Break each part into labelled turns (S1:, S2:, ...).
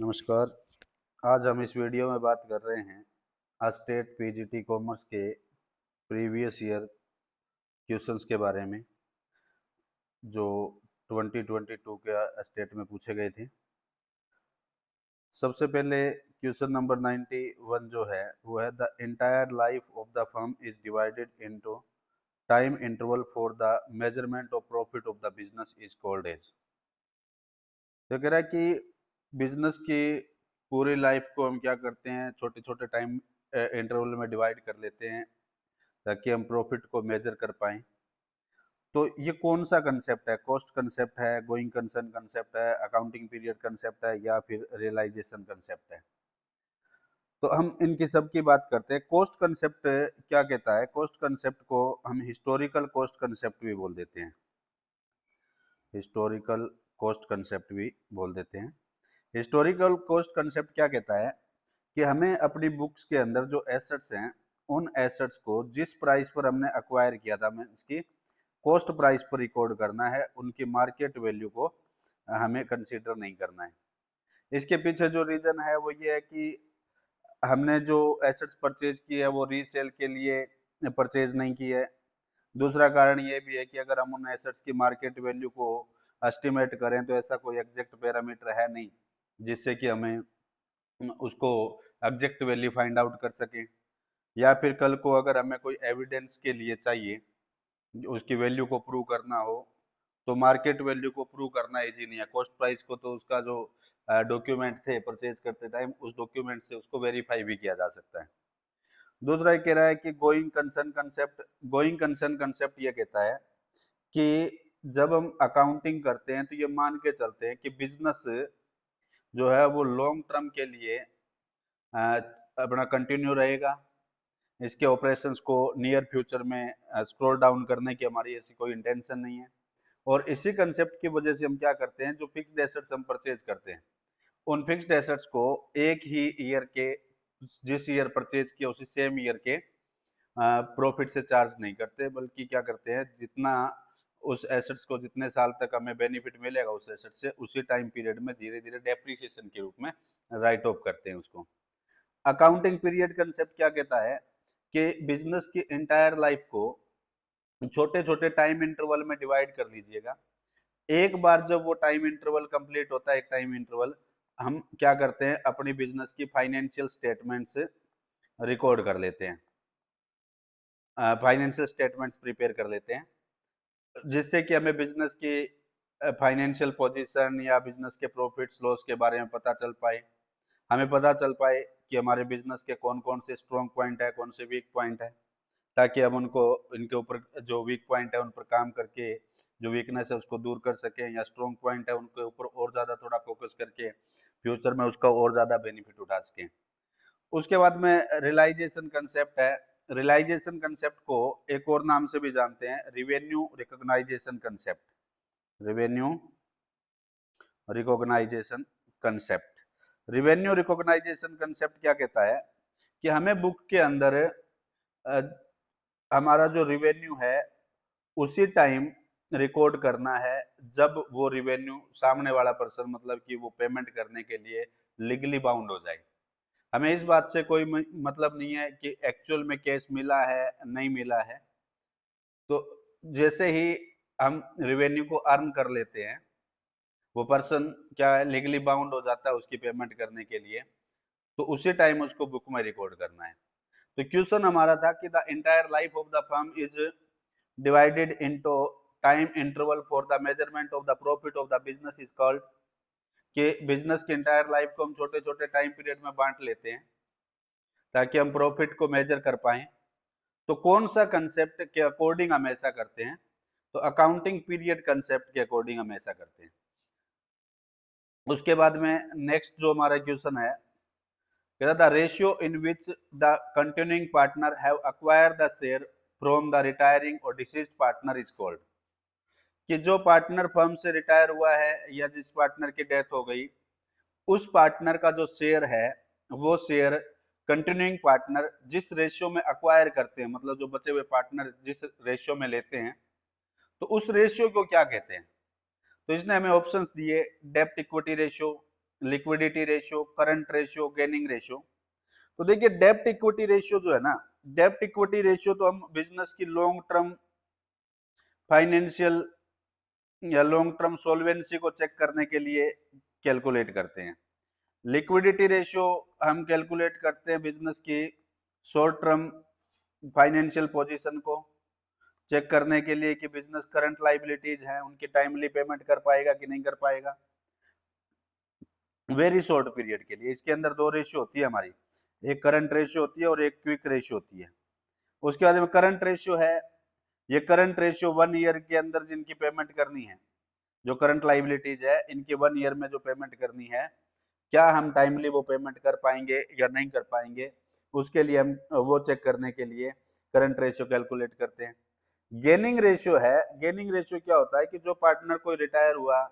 S1: नमस्कार। आज हम इस वीडियो में बात कर रहे हैं स्टेट पीजीटी कॉमर्स के प्रीवियस ईयर क्वेश्चंस के बारे में जो 2022 के स्टेट में पूछे गए थे। सबसे पहले क्वेश्चन नंबर 91 जो है वो है the entire life of the firm is divided into time interval for the measurement of profit of the business is called as. तो कह रहा है कि बिजनेस की पूरी लाइफ को हम क्या करते हैं, छोटे छोटे टाइम इंटरवल में डिवाइड कर लेते हैं ताकि हम प्रॉफिट को मेजर कर पाएं। तो ये कौन सा कंसेप्ट है? कॉस्ट कंसेप्ट है, गोइंग कंसर्न कंसेप्ट है, अकाउंटिंग पीरियड कंसेप्ट है या फिर रियलाइजेशन कंसेप्ट है? तो हम इनकी सब की बात करते हैं। कॉस्ट कंसेप्ट क्या कहता है? कॉस्ट कंसेप्ट को हम हिस्टोरिकल कॉस्ट कंसेप्ट भी बोल देते हैं। हिस्टोरिकल कॉस्ट कंसेप्ट भी बोल देते हैं। हिस्टोरिकल कॉस्ट कंसेप्ट क्या कहता है कि हमें अपनी बुक्स के अंदर जो एसेट्स हैं उन एसेट्स को जिस प्राइस पर हमने अक्वायर किया था हमें इसकी कॉस्ट प्राइस पर रिकॉर्ड करना है, उनकी मार्केट वैल्यू को हमें कंसीडर नहीं करना है। इसके पीछे जो रीजन है वो ये है कि हमने जो एसेट्स परचेज की है वो रीसेल के लिए परचेज नहीं की है। दूसरा कारण ये भी है कि अगर हम उन एसेट्स की मार्केट वैल्यू को एस्टिमेट करें तो ऐसा कोई एग्जैक्ट पैरामीटर है नहीं जिससे कि हमें उसको एग्जैक्ट वैल्यू फाइंड आउट कर सकें। या फिर कल को अगर हमें कोई एविडेंस के लिए चाहिए, उसकी वैल्यू को प्रूव करना हो, तो मार्केट वैल्यू को प्रूव करना इजी नहीं है। कॉस्ट प्राइस को तो उसका जो डॉक्यूमेंट थे परचेज करते टाइम उस डॉक्यूमेंट से उसको वेरीफाई भी किया जा सकता है। दूसरा ये कह रहा है कि गोइंग कंसर्न कंसेप्ट ये कहता है कि जब हम अकाउंटिंग करते हैं तो ये मान के चलते हैं कि बिजनेस जो है वो लॉन्ग टर्म के लिए अपना कंटिन्यू रहेगा। इसके ऑपरेशंस को नियर फ्यूचर में स्क्रॉल डाउन करने की हमारी ऐसी कोई इंटेंशन नहीं है। और इसी कंसेप्ट की वजह से हम क्या करते हैं, जो फिक्स्ड एसेट्स हम परचेज करते हैं उन फिक्स्ड एसेट्स को एक ही ईयर के, जिस ईयर परचेज किया उसी सेम ईयर के प्रॉफिट से चार्ज नहीं करते, बल्कि क्या करते हैं जितना उस एसेट्स को जितने साल तक हमें बेनिफिट मिलेगा उस एसेट से उसी टाइम पीरियड में धीरे धीरे डेप्रिसिएशन के रूप में राइट ऑफ करते हैं उसको। अकाउंटिंग पीरियड कंसेप्ट क्या कहता है कि बिजनेस की एंटायर लाइफ को छोटे छोटे टाइम इंटरवल में डिवाइड कर लीजिएगा। एक बार जब वो टाइम इंटरवल कंप्लीट होता है, एक टाइम इंटरवल, हम क्या करते हैं अपनी बिजनेस की फाइनेंशियल स्टेटमेंट्स रिकॉर्ड कर लेते हैं, फाइनेंशियल स्टेटमेंट्स प्रिपेयर कर लेते हैं जिससे कि हमें बिजनेस की फाइनेंशियल पोजीशन या बिजनेस के प्रॉफिट्स लॉस के बारे में पता चल पाए। हमें पता चल पाए कि हमारे बिजनेस के कौन कौन से स्ट्रॉन्ग पॉइंट है, कौन से वीक पॉइंट है, ताकि हम उनको, इनके ऊपर जो वीक पॉइंट है उन पर काम करके जो वीकनेस है उसको दूर कर सकें, या स्ट्रॉन्ग पॉइंट है उनके ऊपर और ज़्यादा थोड़ा फोकस करके फ्यूचर में उसका और ज़्यादा बेनिफिट उठा सकें। उसके बाद में रियलाइजेशन कंसेप्ट है। रियलाइजेशन कंसेप्ट को एक और नाम से भी जानते हैं, revenue recognisation concept. Revenue recognisation concept. Revenue recognisation concept क्या कहता है कि हमें बुक के अंदर अ, हमारा जो रिवेन्यू है उसी टाइम रिकॉर्ड करना है जब वो रिवेन्यू सामने वाला पर्सन, मतलब कि वो पेमेंट करने के लिए लीगली बाउंड हो जाए। हमें इस बात से कोई मतलब नहीं है कि एक्चुअल में कैश मिला है नहीं मिला है। तो जैसे ही हम रिवेन्यू को अर्न कर लेते हैं, वो पर्सन क्या है, लीगली बाउंड हो जाता है उसकी पेमेंट करने के लिए, तो उसी टाइम उसको बुक में रिकॉर्ड करना है। तो क्वेश्चन हमारा था कि the entire life of the firm is divided into time interval for the measurement of the profit of the business is called, कि बिजनेस की एंटायर लाइफ को हम छोटे छोटे टाइम पीरियड में बांट लेते हैं ताकि हम प्रॉफिट को मेजर कर पाएं। तो कौन सा कंसेप्ट के अकॉर्डिंग हम ऐसा करते हैं? तो अकाउंटिंग पीरियड कंसेप्ट के अकॉर्डिंग हम ऐसा करते हैं। उसके बाद में नेक्स्ट जो हमारा क्वेश्चन है, the ratio in which the continuing partner have acquire the share from the retiring और डिसीज्ड पार्टनर इज कॉल्ड, कि जो पार्टनर फर्म से रिटायर हुआ है या जिस पार्टनर की डेथ हो गई उस पार्टनर का जो शेयर है वो शेयर कंटिन्यूइंग पार्टनर जिस रेशियो में अक्वायर करते हैं, मतलब जो बचे हुए पार्टनर जिस रेशियो में लेते हैं, तो उस रेशियो को क्या कहते हैं? तो इसने हमें ऑप्शंस दिए, डेप्ट equity ratio, liquidity ratio, current ratio, gaining ratio. तो देखिए डेब्ट इक्विटी रेशियो जो है ना, डेब्ट इक्विटी रेशियो तो हम बिजनेस की लॉन्ग टर्म फाइनेंशियल या लॉन्ग टर्म सोल्वेंसी को चेक करने के लिए कैलकुलेट करते हैं। लिक्विडिटी रेशियो हम कैलकुलेट करते हैं बिजनेस की शॉर्ट टर्म फाइनेंशियल पोजीशन को चेक करने के लिए कि बिजनेस करंट लाइबिलिटीज हैं उनकी टाइमली पेमेंट कर पाएगा कि नहीं कर पाएगा वेरी शॉर्ट पीरियड के लिए। इसके अंदर दो रेशियो होती है हमारी, एक करंट रेशियो होती है और एक क्विक रेशियो होती है। उसके बाद में करंट रेशियो है, ये करंट रेशियो 1 ईयर के अंदर जिनकी पेमेंट करनी है, जो करंट लाइबिलिटीज है इनकी 1 ईयर में जो पेमेंट करनी है, क्या हम टाइमली वो पेमेंट कर पाएंगे या नहीं कर पाएंगे, उसके लिए हम वो चेक करने के लिए करंट रेशियो कैलकुलेट करते हैं। गेनिंग रेशियो है, गेनिंग रेशियो क्या होता है कि जो पार्टनर कोई रिटायर हुआ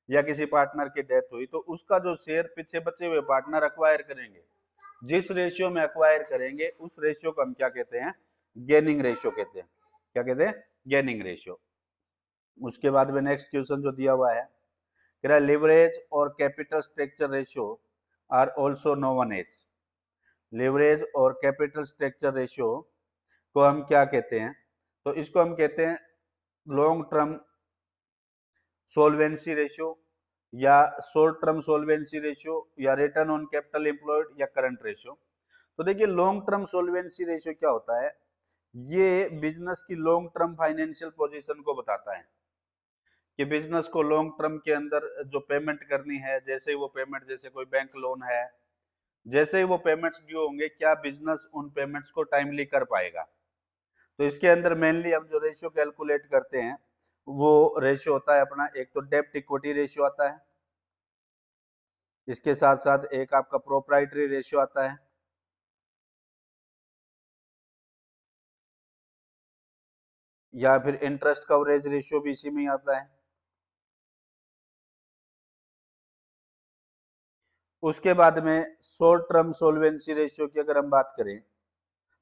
S1: या किसी पार्टनर की डेथ हुई तो उसका जो शेयर पीछे बचे हुए पार्टनर अक्वायर करेंगे, जिस रेशियो में अक्वायर करेंगे उस रेशियो को हम क्या कहते हैं, गेनिंग रेशियो कहते हैं। क्या कहते हैं, गेनिंग रेशियो। उसके बाद में नेक्स्ट क्वेश्चन जो दिया हुआ है, लिवरेज और capital structure ratio are also known as. Leverage और कैपिटल स्ट्रक्चर रेशियो को हम क्या कहते हैं, तो इसको हम कहते हैं लॉन्ग टर्म सोल्वेंसी रेशियो या शॉर्ट टर्म सोल्वेंसी रेशियो या रिटर्न ऑन कैपिटल एम्प्लॉयड या करंट रेशियो। तो देखिए लॉन्ग टर्म सोल्वेंसी रेशियो क्या होता है, ये बिजनेस की लॉन्ग टर्म फाइनेंशियल पोजीशन को बताता है कि बिजनेस को लॉन्ग टर्म के अंदर जो पेमेंट करनी है, जैसे ही वो पेमेंट, जैसे कोई बैंक लोन है, जैसे ही वो पेमेंट्स ड्यू होंगे क्या बिजनेस उन पेमेंट्स को टाइमली कर पाएगा। तो इसके अंदर मेनली हम जो रेशियो कैलकुलेट करते हैं वो रेशियो होता है अपना, एक तो डेब्ट इक्विटी रेशियो आता है, इसके साथ साथ एक आपका प्रोप्राइटरी रेशियो आता है, या फिर इंटरेस्ट कवरेज रेशियो भी इसी में ही आता है। उसके बाद में शॉर्ट टर्म सोल्वेंसी रेशियो की अगर हम बात करें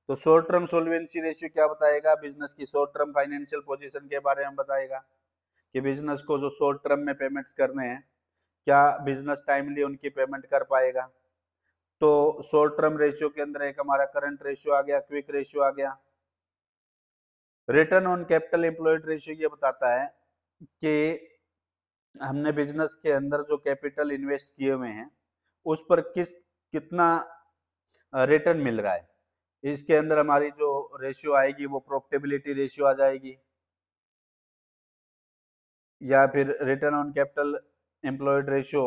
S1: तो शॉर्ट टर्म सोल्वेंसी रेशियो क्या बताएगा, बिजनेस की शॉर्ट टर्म फाइनेंशियल पोजीशन के बारे में बताएगा कि बिजनेस को जो शॉर्ट टर्म में पेमेंट्स करने हैं क्या बिजनेस टाइमली उनकी पेमेंट कर पाएगा। तो शॉर्ट टर्म रेशियो के अंदर एक हमारा करंट रेशियो आ गया, क्विक रेशियो आ गया। Return on capital employed ratio ये बताता है कि हमने बिजनेस के अंदर जो कैपिटल इन्वेस्ट किए हुए हैं उस पर कितना रिटर्न मिल रहा है। इसके अंदर हमारी जो रेशियो आएगी वो प्रॉफिटेबिलिटी रेशियो आ जाएगी, या फिर return on capital employed ratio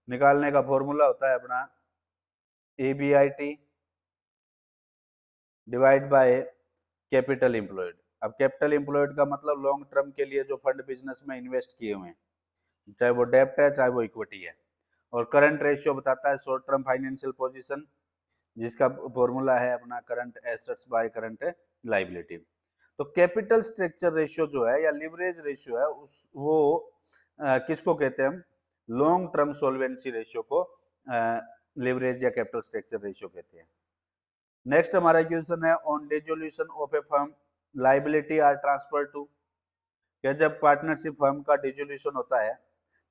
S1: निकालने का फॉर्मूला होता है अपना EBIT divide by capital employed. अब कैपिटल एम्प्लॉयड का मतलब लॉन्ग टर्म के लिए जो फंड बिजनेस में इन्वेस्ट किए हुए हैं, चाहे वो डेब्ट है चाहे वो इक्विटी है। और करंट रेशियो बताता है शॉर्ट टर्म फाइनेंशियल पोजीशन, जिसका फॉर्मूला है अपना current assets by current liability. तो कैपिटल स्ट्रक्चर रेशियो जो है या लिवरेज रेशियो है उस वो किसको कहते हैं हम, लॉन्ग टर्म सोल्वेंसी रेशियो को लिवरेज या कैपिटल स्ट्रक्चर रेशियो कहते हैं। नेक्स्ट हमारा क्वेश्चन है on dissolution of a firm liability are transfer to. क्या जब पार्टनरशिप फर्म का डिसोल्यूशन होता है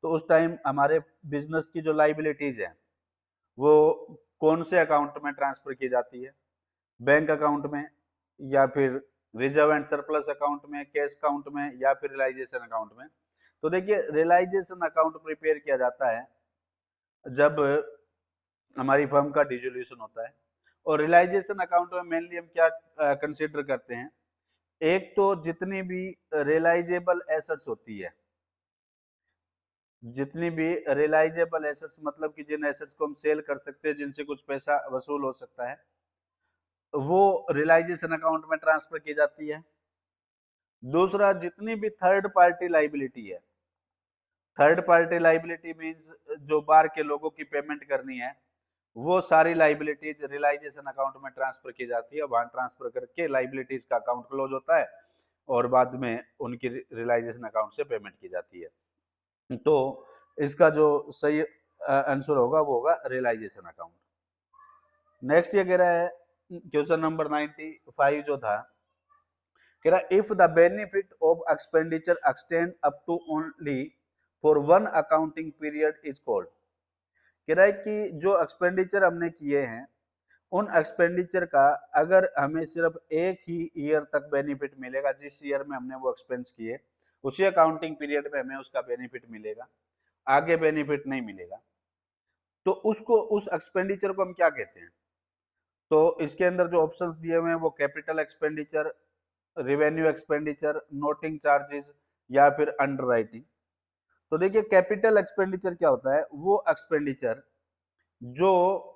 S1: तो उस टाइम हमारे बिजनेस की जो लाइबिलिटीज है वो कौन से अकाउंट में ट्रांसफर की जाती है, बैंक अकाउंट में या फिर रिजर्व एंड सरप्लस अकाउंट में, कैश अकाउंट में या फिर रियलाइजेशन अकाउंट में। तो देखिए रियलाइजेशन अकाउंट प्रिपेयर किया जाता है जब हमारी फर्म का डिसोल्यूशन होता है। और रियलाइजेशन अकाउंट में मेनली हम क्या कंसीडर करते हैं, एक तो जितनी भी रियलाइजेबल एसेट्स होती है, जितनी भी रियलाइजेबल एसेट्स मतलब कि जिन एसेट्स को हम सेल कर सकते हैं, जिनसे कुछ पैसा वसूल हो सकता है, वो रियलाइजेशन अकाउंट में ट्रांसफर की जाती है। दूसरा जितनी भी थर्ड पार्टी लाइबिलिटी है, थर्ड पार्टी लाइबिलिटी मींस जो बाहर के लोगों की पेमेंट करनी है, वो सारी लाइबिलिटीज रियलाइजेशन अकाउंट में ट्रांसफर की जाती है। वहां ट्रांसफर करके लाइबिलिटीज का अकाउंट क्लोज होता है और बाद में उनकी रियलाइजेशन अकाउंट से पेमेंट की जाती है। तो इसका जो सही आंसर होगा वो होगा रियलाइजेशन अकाउंट। नेक्स्ट ये कह रहा है क्वेश्चन नंबर 95 जो था, कह रहा if the benefit of expenditure extend up to only for one accounting period is called. कह रहा है कि जो एक्सपेंडिचर हमने किए हैं उन एक्सपेंडिचर का अगर हमें सिर्फ एक ही ईयर तक बेनिफिट मिलेगा, जिस ईयर में हमने वो एक्सपेंस किए उसी अकाउंटिंग पीरियड में हमें उसका बेनिफिट मिलेगा, आगे बेनिफिट नहीं मिलेगा, तो उसको उस एक्सपेंडिचर को हम क्या कहते हैं? तो इसके अंदर जो ऑप्शंस दिए हुए हैं वो capital expenditure, revenue expenditure, noting charges या फिर अंडरराइटिंग। तो देखिए कैपिटल एक्सपेंडिचर क्या होता है? वो एक्सपेंडिचर जो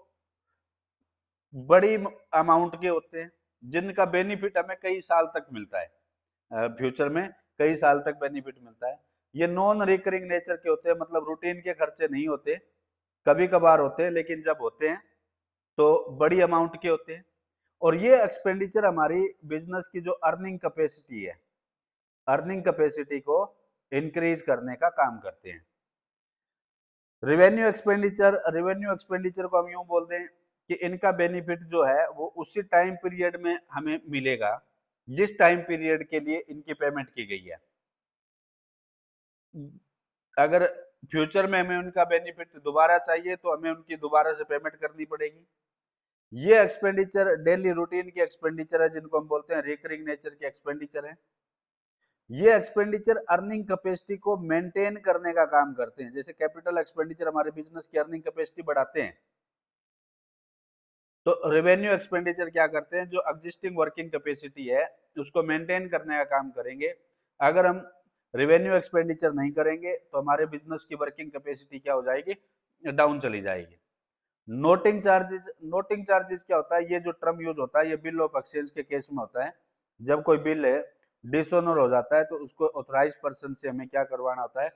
S1: बड़ी अमाउंट के होते हैं, जिनका बेनिफिट हमें कई साल तक मिलता है, फ्यूचर में कई साल तक बेनिफिट मिलता है। ये नॉन रिकरिंग नेचर के होते हैं, मतलब रूटीन के खर्चे नहीं होते, कभी कभार होते हैं, लेकिन जब होते हैं तो बड़ी अमाउंट के होते हैं। और ये एक्सपेंडिचर हमारी बिजनेस की जो अर्निंग कैपेसिटी है, अर्निंग कैपेसिटी को इंक्रीज करने का काम करते हैं। रेवेन्यू एक्सपेंडिचर को हम यूं बोल दें कि इनका बेनिफिट जो है वो उसी टाइम पीरियड में हमें मिलेगा जिस टाइम पीरियड के लिए इनकी पेमेंट की गई है। अगर फ्यूचर में हमें उनका बेनिफिट दोबारा चाहिए तो हमें उनकी दोबारा से पेमेंट करनी पड़ेगी। ये एक्सपेंडिचर डेली रूटीन की एक्सपेंडिचर है, जिनको हम बोलते हैं रिकरिंग नेचर के एक्सपेंडिचर है। ये एक्सपेंडिचर अर्निंग कैपेसिटी को मेंटेन करने का काम करते हैं। जैसे कैपिटल एक्सपेंडिचर हमारे बिजनेस की अर्निंग कैपेसिटी बढ़ाते हैं, तो रेवेन्यू एक्सपेंडिचर क्या करते हैं? जो एग्जिस्टिंग वर्किंग कैपेसिटी है उसको मेंटेन करने का काम करेंगे। अगर हम रेवेन्यू एक्सपेंडिचर नहीं करेंगे तो हमारे बिजनेस की वर्किंग कैपेसिटी क्या हो जाएगी? डाउन चली जाएगी। नोटिंग चार्जेस क्या होता है? ये जो टर्म यूज होता है ये बिल ऑफ एक्सचेंज के केस में होता है। जब कोई बिल है डिसऑनर हो जाता है तो उसको ऑथराइज पर्सन से हमें क्या करवाना होता है?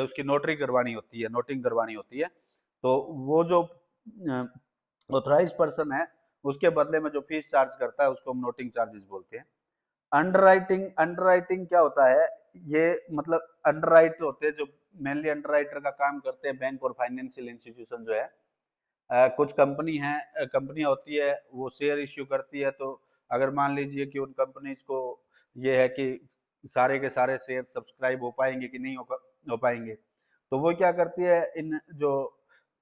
S1: उसकी नोटरी करवानी होती है, नोटिंग करवानी होती है। तो वो जो ऑथराइज पर्सन है उसके बदले में जो फीस चार्ज करता है उसको हम नोटिंग चार्जेस बोलते हैं। अंडरराइटिंग क्या होता है? ये मतलब अंडरराइटर होते हैं, जो मेनली अंडरराइटर का काम करते हैं बैंक और फाइनेंशियल इंस्टीट्यूशन जो है। कुछ कंपनी है, कंपनियां होती है वो शेयर इश्यू करती है, तो अगर मान लीजिए कि उन कंपनीज को ये है कि सारे के सारे शेयर सब्सक्राइब हो पाएंगे कि नहीं हो पाएंगे, तो वो क्या करती है, इन जो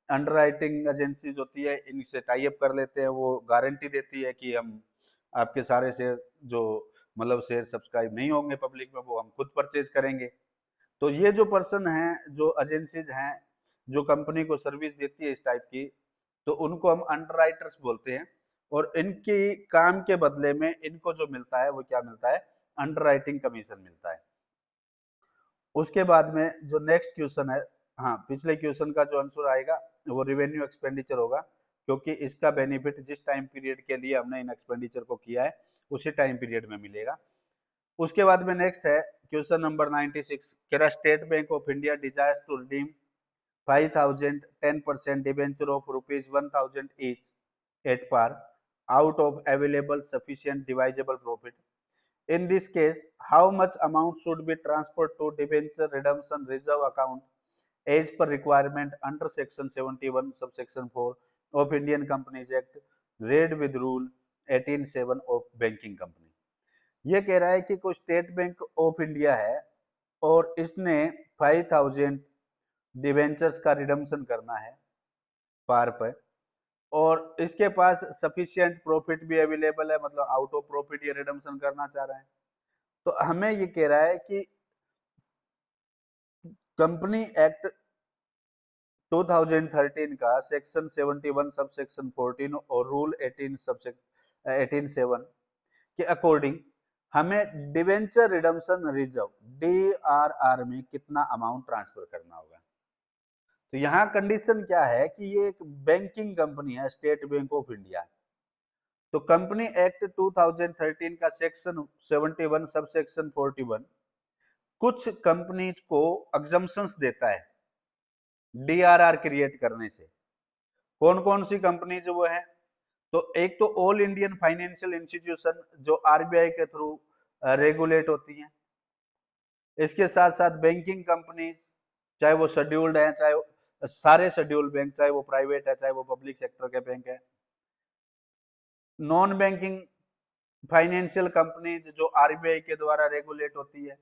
S1: अंडरराइटिंग एजेंसीज होती है इनसे टाई अप कर लेते हैं। वो गारंटी देती है कि हम आपके सारे शेयर जो मतलब शेयर सब्सक्राइब नहीं होंगे पब्लिक में वो हम खुद परचेज करेंगे। तो ये जो पर्सन है, जो एजेंसीज हैं जो कंपनी को सर्विस देती है इस टाइप की, तो उनको हम अंडरराइटर्स बोलते हैं। और इनकी काम के बदले में इनको जो मिलता है वो क्या मिलता है? अंडरराइटिंग कमीशन मिलता है। उसके बाद में जो नेक्स्ट क्वेश्चन है, हाँ पिछले क्वेश्चन का जो आंसर आएगा वो रिवेन्यू एक्सपेंडिचर होगा, क्योंकि इसका बेनिफिट जिस टाइम पीरियड के लिए हमने इन एक्सपेंडिचर को किया है उसी टाइम पीरियड में मिलेगा। उसके बाद में नेक्स्ट है क्वेश्चन नंबर 96। केरा state bank of India desires to redeem 5000 10% debenture of ₹1000 each at par out of available sufficient divisible profit. In this case, how much amount should be transferred to debenture redemption reserve account as per requirement under section 71 subsection 4 of Indian Companies Act read with rule 18(7) of banking company? ये कह रहा है कि कोई state bank of India है और इसने 5000 debentures का रिडम्पशन करना है पार पर, और इसके पास सफिशिएंट प्रॉफिट भी अवेलेबल है, मतलब आउट ऑफ प्रॉफिट ये रिडम्पशन करना चाह रहे हैं। तो हमें ये कह रहा है कि कंपनी एक्ट 2013 का सेक्शन 71 सब सेक्शन 14 और रूल 18(7) के अकॉर्डिंग हमें डिवेंचर रिडम्पशन रिजर्व DRR में कितना अमाउंट ट्रांसफर करना होगा। तो यहाँ कंडीशन क्या है कि ये एक बैंकिंग कंपनी है, स्टेट बैंक ऑफ इंडिया। तो कंपनी एक्ट 2013 का सेक्शन 71 सब सेक्शन 41 कुछ कंपनीज को एग्जम्पशंस देता है DRR क्रिएट करने से। कौन कौन सी कंपनीज वो है? तो एक तो ऑल इंडियन फाइनेंशियल इंस्टीट्यूशन जो RBI के थ्रू रेगुलेट होती हैं। इसके साथ साथ बैंकिंग कंपनीज, चाहे वो शेड्यूल्ड है, चाहे सारे शेड्यूल्ड बैंक, चाहे वो प्राइवेट है, चाहे वो पब्लिक सेक्टर के बैंक है। नॉन बैंकिंग फाइनेंशियल कंपनीज जो RBI के द्वारा रेगुलेट होती है,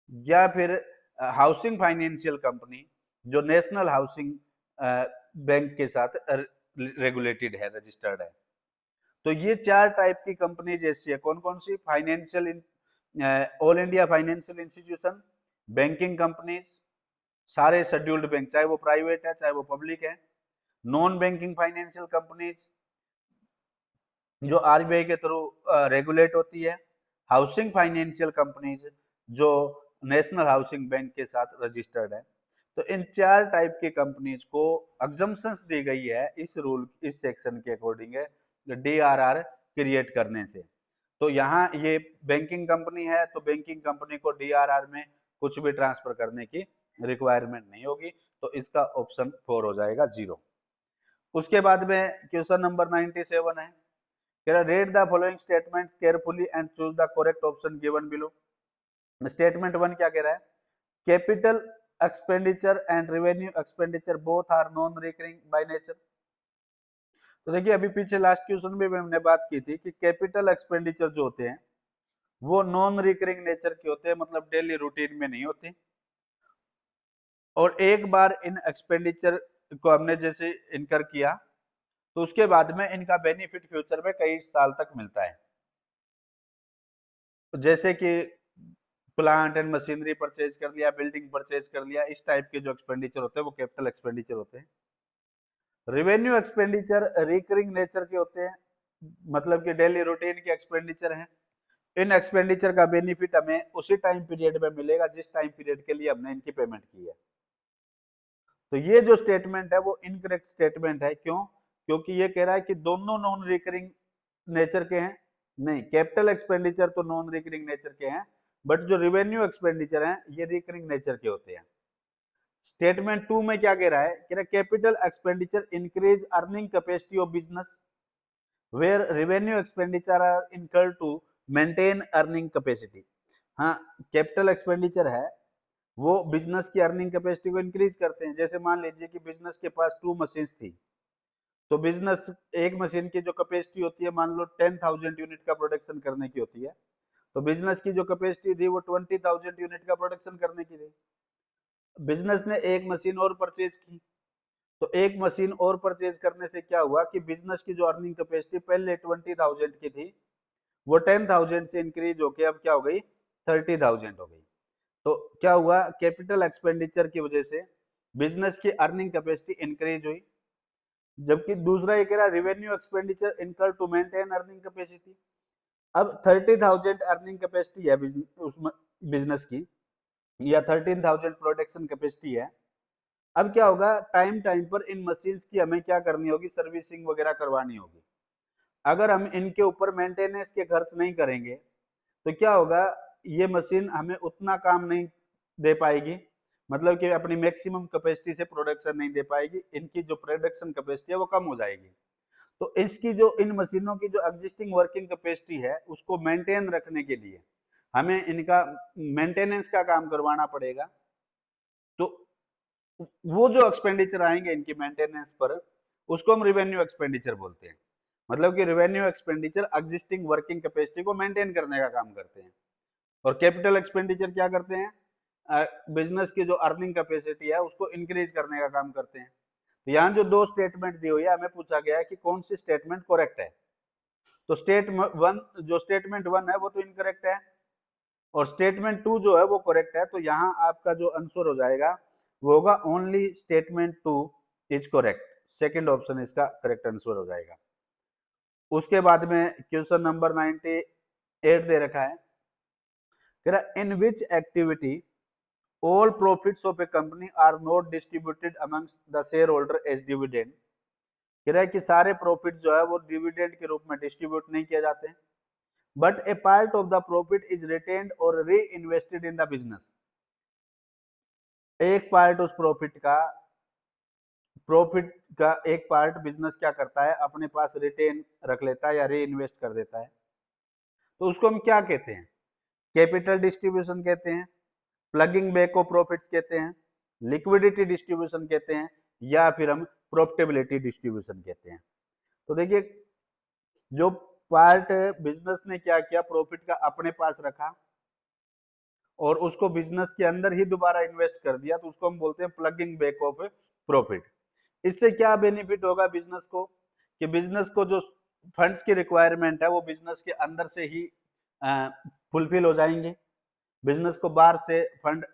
S1: या फिर हाउसिंग फाइनेंशियल कंपनी जो नेशनल हाउसिंग बैंक के साथ रेगुलेटेड है, रजिस्टर्ड है। तो ये 4 टाइप की कंपनी जैसी है, कौन कौन सी? Financial, all India financial institution, banking companies, सारे शेड्यूल्ड बैंक, चाहे वो प्राइवेट है चाहे वो पब्लिक है, नॉन बैंकिंग फाइनेंशियल कंपनीज जो आरबीआई के थ्रू रेगुलेट होती है, हाउसिंग फाइनेंशियल कंपनीज जो नेशनल हाउसिंग बैंक के साथ रजिस्टर्ड है। तो इन 4 टाइप की कंपनीज को एग्जम्पशंस दी गई है इस रूल, इस सेक्शन के अकॉर्डिंग है, डीआरआर क्रिएट करने से। तो यहाँ ये बैंकिंग कंपनी है, तो बैंकिंग कंपनी को डीआरआर में कुछ भी ट्रांसफर करने की रिक्वायरमेंट नहीं होगी, तो इसका ऑप्शन 4 हो जाएगा 0। उसके बाद में क्वेश्चन नंबर 97 है, कह रहा read the following statements carefully and choose the correct option given below। Statement 1 क्या कह रहा है? Capital expenditure and revenue expenditure both are non recurring by nature. तो देखिए अभी पीछे लास्ट क्वेश्चन में हमने बात की थी कि कैपिटल एक्सपेंडिचर जो होते हैं वो नॉन रिकरिंग नेचर के होते हैं, मतलब डेली रूटीन में नहीं होते, और एक बार इन एक्सपेंडिचर को हमने जैसे इनकर किया तो उसके बाद में इनका बेनिफिट फ्यूचर में कई साल तक मिलता है। जैसे कि प्लांट एंड मशीनरी परचेज कर लिया, बिल्डिंग परचेज कर लिया, इस टाइप के जो एक्सपेंडिचर होते हैं वो कैपिटल एक्सपेंडिचर होते हैं। रेवेन्यू एक्सपेंडिचर रिकरिंग नेचर के होते हैं, मतलब कि डेली रूटीन के एक्सपेंडिचर हैं। इन एक्सपेंडिचर का बेनिफिट हमें उसी टाइम पीरियड में मिलेगा जिस टाइम पीरियड के लिए हमने इनकी पेमेंट की है। तो ये जो स्टेटमेंट है वो इनकरेक्ट स्टेटमेंट है। क्यों? क्योंकि ये कह रहा है कि दोनों नॉन रिकरिंग नेचर के हैं। नहीं, कैपिटल एक्सपेंडिचर तो नॉन रिकरिंग नेचर के हैं, बट जो रेवेन्यू एक्सपेंडिचर हैं ये रिकरिंग नेचर के होते हैं। स्टेटमेंट 2 में क्या कह रहा है? कह रहा है capital expenditure increase earning capacity of business where revenue expenditure are incurred to maintain earning capacity. हाँ, कैपिटल एक्सपेंडिचर है वो बिजनेस की अर्निंग कैपेसिटी को इंक्रीज करते हैं। जैसे मान लीजिए कि बिजनेस के पास 2 मशीन्स थी, तो बिजनेस एक मशीन की जो कैपेसिटी होती है मान लो 10,000 यूनिट का प्रोडक्शन करने की होती है, तो बिजनेस की जो कैपेसिटी थी वो 20,000 यूनिट का प्रोडक्शन करने की थी। बिजनेस ने एक मशीन और परचेज की, तो एक मशीन और परचेज करने से क्या हुआ कि बिजनेस की जो अर्निंग कैपेसिटी पहले 20,000 की थी वो 10,000 से इंक्रीज होके अब क्या हो गई? 30,000 हो गई। तो क्या हुआ? कैपिटल एक्सपेंडिचर की वजह से बिजनेस की अर्निंग कैपेसिटी इंक्रीज हुई। जबकि दूसरा ये कह रहा है रेवेन्यू एक्सपेंडिचर इनकर टू मेंटेन अर्निंग कैपेसिटी। अब 30,000 अर्निंग कैपेसिटी है बिजनेस की, या 13,000 प्रोडक्शन कैपेसिटी है। अब क्या होगा? टाइम टाइम पर इन मशीन्स की हमें क्या करनी होगी? सर्विसिंग वगैरह करवानी होगी। अगर हम इनके ऊपर मेंटेनेंस के खर्च नहीं करेंगे तो क्या होगा? ये मशीन हमें उतना काम नहीं दे पाएगी, मतलब कि अपनी मैक्सिमम कैपेसिटी से प्रोडक्शन नहीं दे पाएगी, इनकी जो प्रोडक्शन कैपेसिटी है वो कम हो जाएगी। तो इसकी जो इन मशीनों की जो एग्जिस्टिंग वर्किंग कैपेसिटी है उसको मेंटेन रखने के लिए हमें इनका मेंटेनेंस का काम करवाना पड़ेगा। तो वो जो एक्सपेंडिचर आएंगे इनकी मेंटेनेंस पर उसको हम रिवेन्यू एक्सपेंडिचर बोलते हैं। मतलब कि revenue expenditure existing working capacity को मेंटेन करने का काम करते हैं, और कैपिटल एक्सपेंडिचर क्या करते हैं? बिजनेस की जो अर्निंग कैपेसिटी है उसको इंक्रीज करने का काम करते हैं। तो यहाँ जो दो स्टेटमेंट दी हुई है, हमें पूछा गया है कि कौन सी स्टेटमेंट करेक्ट है। तो स्टेटमेंट वन है वो तो इनकरेक्ट है, और स्टेटमेंट 2 जो है वो करेक्ट है। तो यहाँ आपका जो आंसर हो जाएगा वो होगा only statement 2 is correct. Second option इसका करेक्ट आंसर हो जाएगा। उसके बाद में क्वेश्चन नंबर 98 दे रखा है, इन विच activity all profits of a company are not distributed amongst the shareholder as dividend। कह रहा है कि सारे प्रॉफिट जो है वो डिविडेंड के रूप में डिस्ट्रीब्यूट नहीं किए जाते, but A part of the profit is retained और री इन्वेस्टेड इन द बिजनेस। एक पार्ट उस प्रॉफिट का एक पार्ट बिजनेस क्या करता है? अपने पास रिटेन रख लेता है या री इन्वेस्ट कर देता है। तो उसको हम क्या कहते हैं? कैपिटल डिस्ट्रीब्यूशन कहते हैं, प्लगिंग बैक ऑफ प्रॉफिट्स कहते हैं, लिक्विडिटी डिस्ट्रीब्यूशन कहते हैं, या फिर हम प्रॉफिटेबिलिटी डिस्ट्रीब्यूशन कहते हैं। तो देखिए जो पार्ट बिजनेस ने क्या किया, प्रॉफिट का अपने पास रखा और उसको बिजनेस के अंदर ही दोबारा इन्वेस्ट कर दिया, तो उसको हम बोलते हैं प्लगिंग बैक ऑफ प्रॉफिट। इससे क्या बेनिफिट होगा बिजनेस को, कि बिजनेस को जो फंड्स की रिक्वायरमेंट है वो बिजनेस के अंदर से ही फुलफिल हो जाएंगे। बिजनेस को बाहर से फंड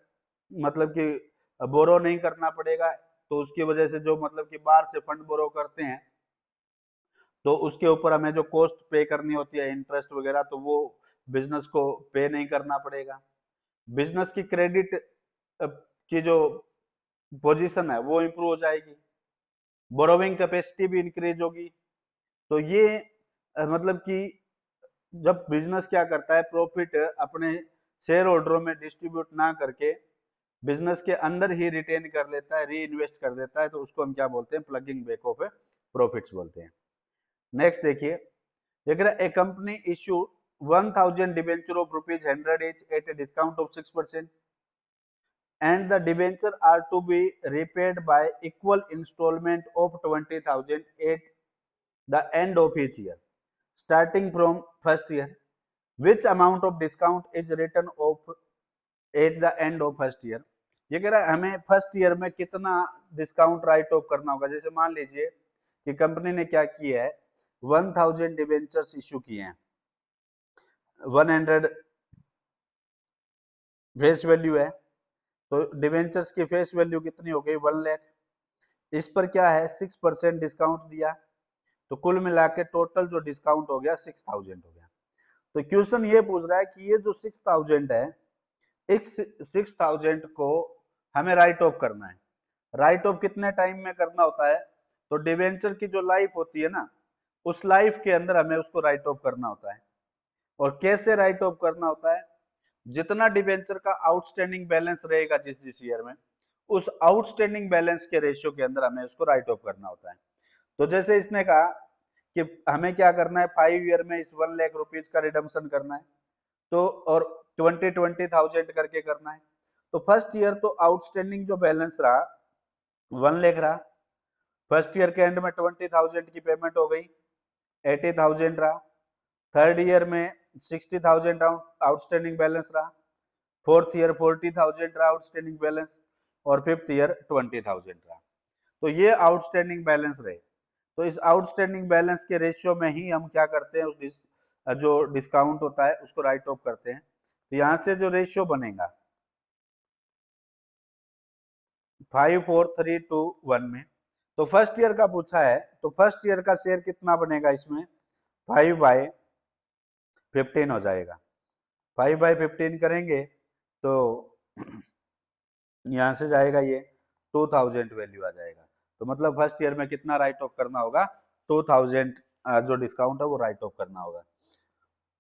S1: मतलब कि बोरो नहीं करना पड़ेगा, तो उसकी वजह से जो मतलब कि बाहर से फंड बोरो करते हैं तो उसके ऊपर हमें जो कॉस्ट पे करनी होती है इंटरेस्ट वगैरह, तो वो बिजनेस को पे नहीं करना पड़ेगा। बिजनेस की क्रेडिट की जो पोजीशन है वो इम्प्रूव हो जाएगी, बोरोविंग कैपेसिटी भी इंक्रीज होगी। तो ये मतलब कि जब बिजनेस क्या करता है, प्रॉफिट अपने शेयर होल्डरों में डिस्ट्रीब्यूट ना करके बिजनेस के अंदर ही रिटेन कर लेता है, री इन्वेस्ट कर देता है, तो उसको हम क्या बोलते हैं, प्लगिंग बैक ऑफ प्रॉफिट्स बोलते हैं। नेक्स्ट देखिए, अगर a company issue 1000 debenture of rupees 100 each at a discount of 6% and the debenture are to be repaid by equal installment of 20,000 at the end of each year starting from first year, which amount of discount is written off at the end of first year। ये कह रहा है हमें first year में कितना discount right of करना होगा। जैसे मान लीजिए कि कंपनी ने क्या किया है, 1000 डिबेंचर्स इशू किए हैं, 100 फेस वैल्यू है, तो डिबेंचर्स की फेस वैल्यू कितनी हो गई, 1 लाख। इस पर क्या है, 6% डिस्काउंट दिया, तो कुल मिला के टोटल जो डिस्काउंट हो गया 6000 हो गया। तो क्वेश्चन ये पूछ रहा है कि ये जो 6000 है, इस 6000 को हमें राइट ऑफ करना है। राइट ऑफ कितने टाइम में करना होता है, तो डिवेंचर की जो लाइफ होती है ना, उस लाइफ के अंदर हमें उसको राइट ऑफ करना होता है। और कैसे राइट ऑफ करना होता है, जितना डिवेंचर का आउटस्टैंडिंग बैलेंस रहेगा जिस जिस ईयर में, उस आउटस्टैंडिंग बैलेंस के रेशियो के अंदर हमें उसको राइट ऑफ करना होता है। तो जैसे इसने कहा कि हमें क्या करना है, 5 ईयर में इस 1 लाख रुपीज का रिडम्पशन करना है, तो और 20,000 करके करना है। तो फर्स्ट ईयर तो आउटस्टैंडिंग जो बैलेंस रहा 1 लाख रहा, फर्स्ट ईयर के एंड में 20,000 की पेमेंट हो गई, 80,000 रहा। थर्ड ईयर में 60,000 आउटस्टैंडिंग बैलेंस रहा, फोर्थ ईयर 40,000 रहा आउटस्टैंडिंग बैलेंस, और फिफ्थ ईयर 20,000 रहा। तो ये आउटस्टैंडिंग बैलेंस रहे। तो इस आउटस्टैंडिंग बैलेंस के रेशियो में ही हम क्या करते हैं, उस जो डिस्काउंट होता है उसको राइट ऑफ करते हैं। तो यहाँ से जो रेशियो बनेगा 5 4 3 2 1 में, तो फर्स्ट ईयर का पूछा है, तो फर्स्ट ईयर का शेयर कितना बनेगा इसमें, 5/15 हो जाएगा। 5/15 करेंगे तो यहाँ से जाएगा ये 2000 वैल्यू आ जाएगा। तो मतलब फर्स्ट ईयर में कितना राइट ऑफ करना होगा, 2000 जो डिस्काउंट है वो राइट ऑफ करना होगा।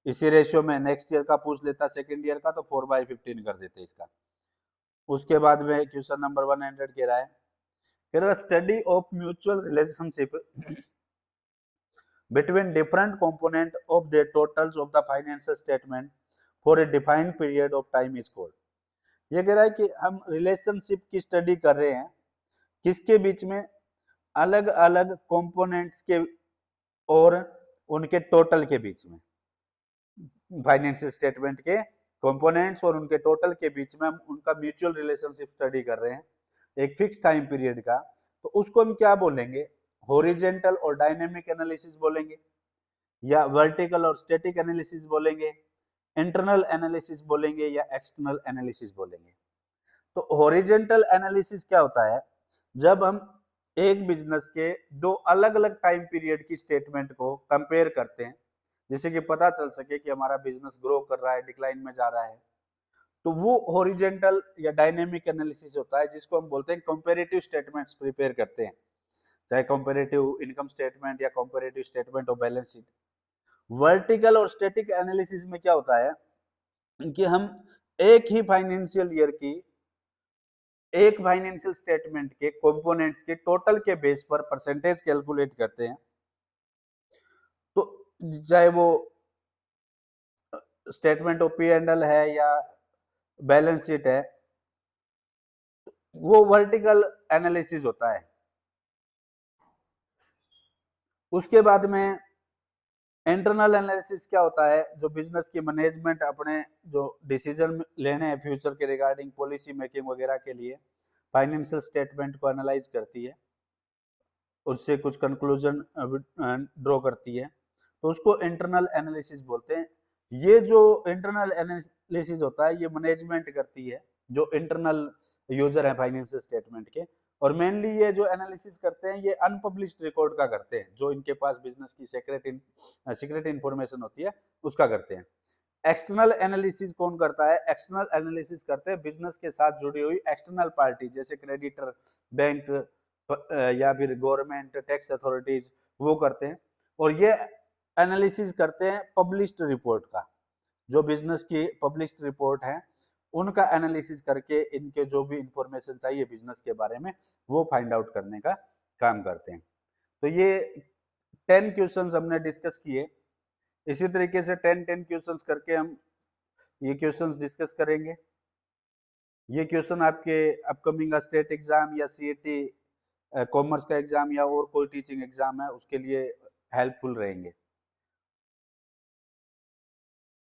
S1: इसी रेशियो में नेक्स्ट ईयर का पूछ लेता, सेकेंड ईयर का, तो 4/15 कर देते इसका। उसके बाद में क्वेश्चन नंबर 100 कह रहा है, कह रहा है study of mutual relationship between different component of the totals of the financial statement for a defined period of time is called। ये कह रहा है कि हम रिलेशनशिप की स्टडी कर रहे हैं, किसके बीच में, अलग अलग कंपोनेंट्स के और उनके टोटल के बीच में। फाइनेंशियल स्टेटमेंट के कंपोनेंट्स और उनके टोटल के बीच में हम उनका म्यूचुअल रिलेशनशिप स्टडी कर रहे हैं एक फिक्स टाइम पीरियड का। तो उसको हम क्या बोलेंगे, हॉरिजॉन्टल और डायनेमिक एनालिसिस बोलेंगे, या वर्टिकल और स्टैटिक एनालिसिस बोलेंगे, इंटरनल एनालिसिस बोलेंगे, या एक्सटर्नल एनालिसिस बोलेंगे। तो हॉरिजॉन्टल एनालिसिस क्या होता है, जब हम एक बिजनेस के दो अलग अलग टाइम पीरियड की स्टेटमेंट को कंपेयर करते हैं, जिससे कि पता चल सके कि हमारा बिजनेस ग्रो कर रहा है, डिक्लाइन में जा रहा है, तो वो हॉरिजॉन्टल या डायनेमिक एनालिसिस होता है, जिसको हम बोलते हैं कंपैरेटिव स्टेटमेंट्स प्रिपेयर करते हैं, चाहे कंपैरेटिव इनकम स्टेटमेंट या comparative statement of balance sheet. Vertical और स्टैटिक एनालिसिस में क्या होता है कि हम एक ही फाइनेंशियल ईयर की एक फाइनेंशियल स्टेटमेंट के कंपोनेंट्स के टोटल के बेस पर परसेंटेज कैलकुलेट करते हैं। तो चाहे वो statement of P and L है या बैलेंस शीट है, वो वर्टिकल एनालिसिस होता है। उसके बाद में इंटरनल एनालिसिस क्या होता है, जो बिजनेस की मैनेजमेंट अपने जो डिसीजन लेने हैं फ्यूचर के रिगार्डिंग पॉलिसी मेकिंग वगैरह के लिए फाइनेंशियल स्टेटमेंट को एनालाइज करती है। उससे कुछ कंक्लूजन ड्रॉ करती है, तो उसको इंटरनल एनालिसिस बोलते हैं। ये जो इंटरनल एनालिसिस होता है ये मैनेजमेंट करती है, जो इंटरनल यूजर है फाइनेंशियल स्टेटमेंट के। और मेनली ये जो एनालिसिस करते हैं ये अनपब्लिश्ड रिकॉर्ड का करते हैं, जो इनके पास बिजनेस की सीक्रेट इंफॉर्मेशन होती है उसका करते हैं। एक्सटर्नल एनालिसिस कौन करता है? एक्सटर्नल एनालिसिस करते हैं बिजनेस के साथ जुड़ी हुई एक्सटर्नल पार्टी, जैसे क्रेडिटर, बैंक या फिर गवर्नमेंट, टैक्स अथॉरिटीज, वो करते हैं। और ये एनालिसिस करते हैं पब्लिश्ड रिपोर्ट का, जो बिजनेस की पब्लिश्ड रिपोर्ट है उनका एनालिसिस करके इनके जो भी इंफॉर्मेशन चाहिए बिजनेस के बारे में वो फाइंड आउट करने का काम करते हैं। तो ये 10 क्वेश्चंस हमने डिस्कस किए। इसी तरीके से 10 क्वेश्चंस करके हम ये क्वेश्चंस डिस्कस करेंगे। ये क्वेश्चन आपके अपकमिंग स्टेट एग्जाम या सीईटी कॉमर्स का एग्जाम या और कोई टीचिंग एग्जाम है उसके लिए हेल्पफुल रहेंगे।